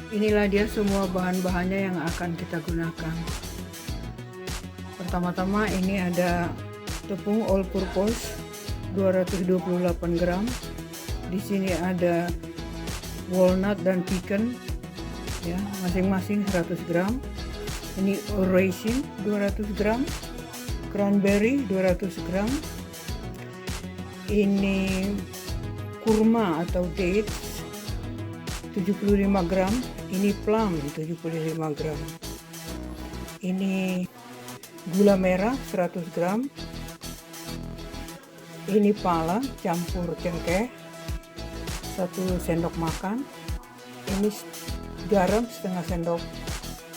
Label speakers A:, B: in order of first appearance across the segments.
A: Inilah dia semua bahan-bahannya yang akan kita gunakan. Pertama-tama ini ada tepung all purpose 228 gram. Di sini ada walnut dan pecan ya, masing-masing 100 gram. Ini raisin 200 gram, cranberry 200 gram. Ini kurma atau dates 75 gram. Ini plum 75 gram. Ini gula merah 100 gram. Ini pala campur cengkeh 1 sendok makan. Ini garam setengah sendok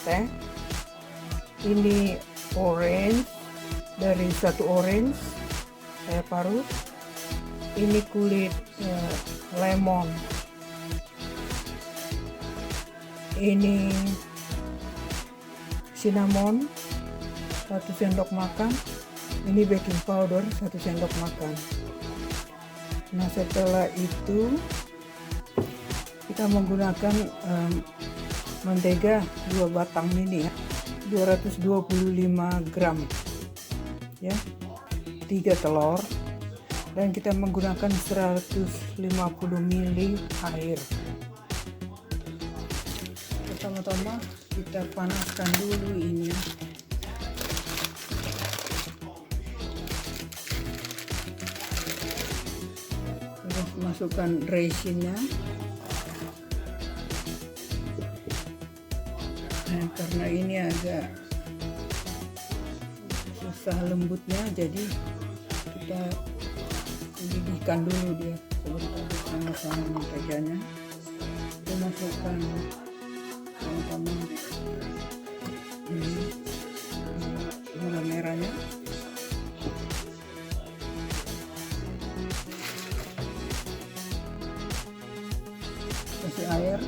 A: teh. Ini orange, dari 1 orange saya parut. Ini kulit lemon. Ini cinnamon 1 sendok makan. Ini baking powder 1 sendok makan. Nah, setelah itu kita menggunakan mentega 2 batang mini ya, 225 gram ya, 3 telur, dan kita menggunakan 150 ml air. Pertama-tama kita panaskan dulu ini. Terus masukkan raisinnya. Nah, karena ini agak susah lembutnya, jadi kita didihkan dulu dia sebentar sama-sama menteganya. Kita masukkan sama-sama gula merahnya. Kasih air.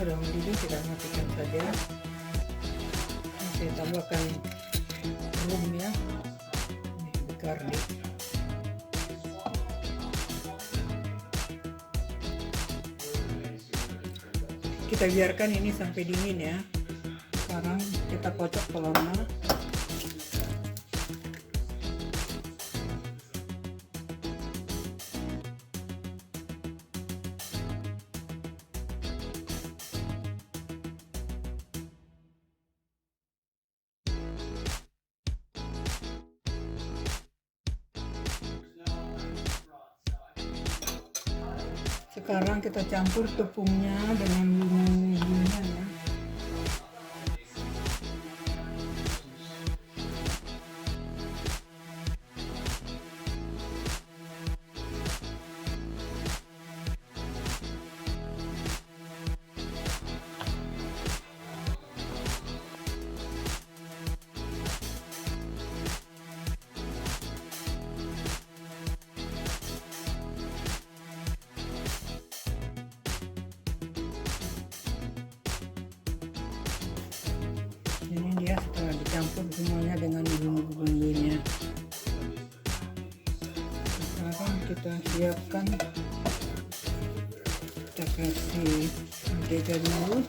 A: Sudah mendidih, kita matikan saja. Saya tambahkan rum ya, garlic. Kita biarkan ini sampai dingin ya. Sekarang kita kocok telurnya. Sekarang kita campur tepungnya dengan bumbu-bumbunya ya. Ini dia setelah dicampur semuanya dengan bumbu-bumbunya. Sekarang kita siapkan, kita kasih mentega dulu.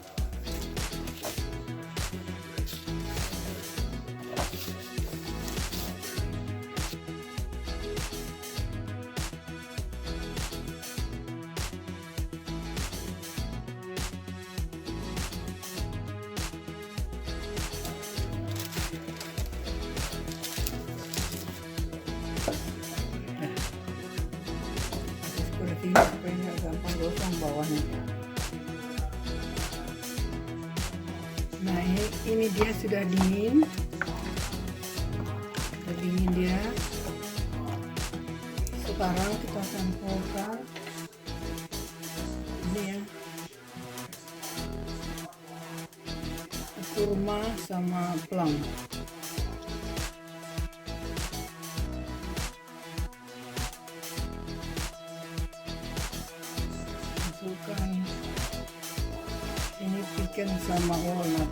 A: Seperti ini supaya nggak gampang gosong bawahnya. ini dia sudah dingin. Sudah dingin dia. Sekarang kita campurkan ini ya, kurma sama plum. Masukkan ini pecan sama walnut.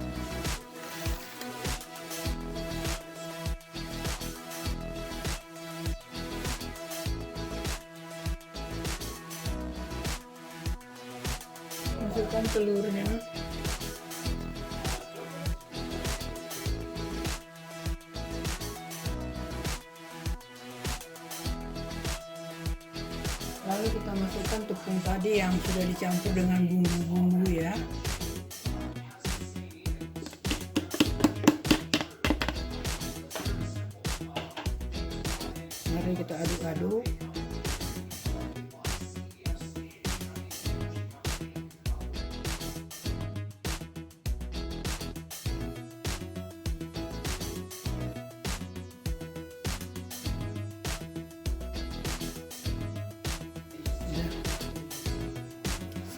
A: Masukkan telurnya. Lalu kita masukkan tepung tadi yang sudah dicampur dengan bumbu-bumbu ya. Mari kita aduk-aduk.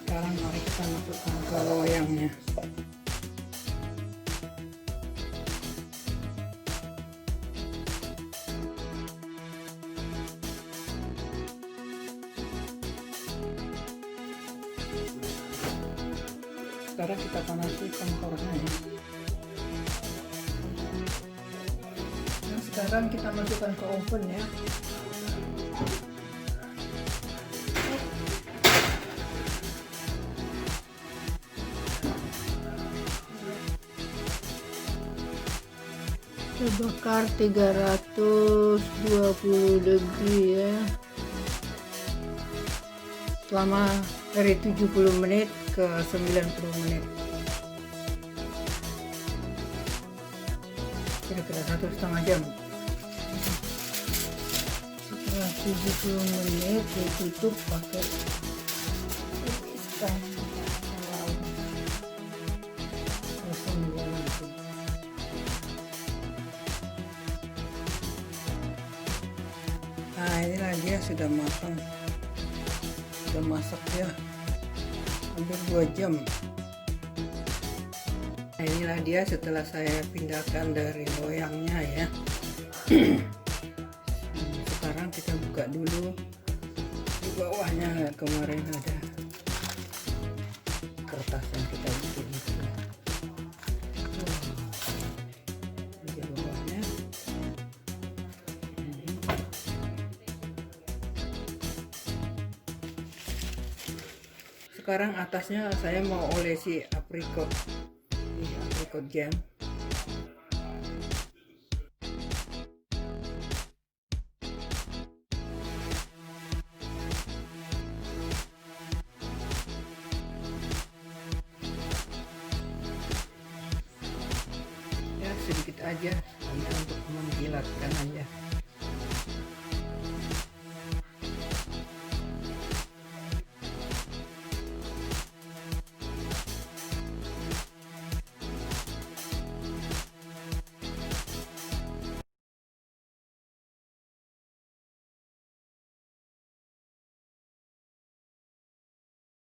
A: Sekarang mari kita masukkan ke loyangnya. Sekarang kita panasi kompornya ya. Nah, sekarang kita masukkan ke oven ya. Kita bakar 320 degree ya, selama dari 70 menit ke 90 menit, kira-kira 1,5 jam. Setelah 70 menit ditutup pakai piston. Nah, inilah dia sudah matang, sudah masak ya, hampir 2 jam. Nah, inilah dia setelah saya pindahkan dari loyangnya ya. Sekarang kita buka dulu di bawahnya. Lihat, kemarin ada kertas yang kita bikin itu. Di bawahnya. Sekarang atasnya saya mau olesi aprikot, ini aprikot jam. Ya sedikit aja, hanya untuk menjilatkan aja.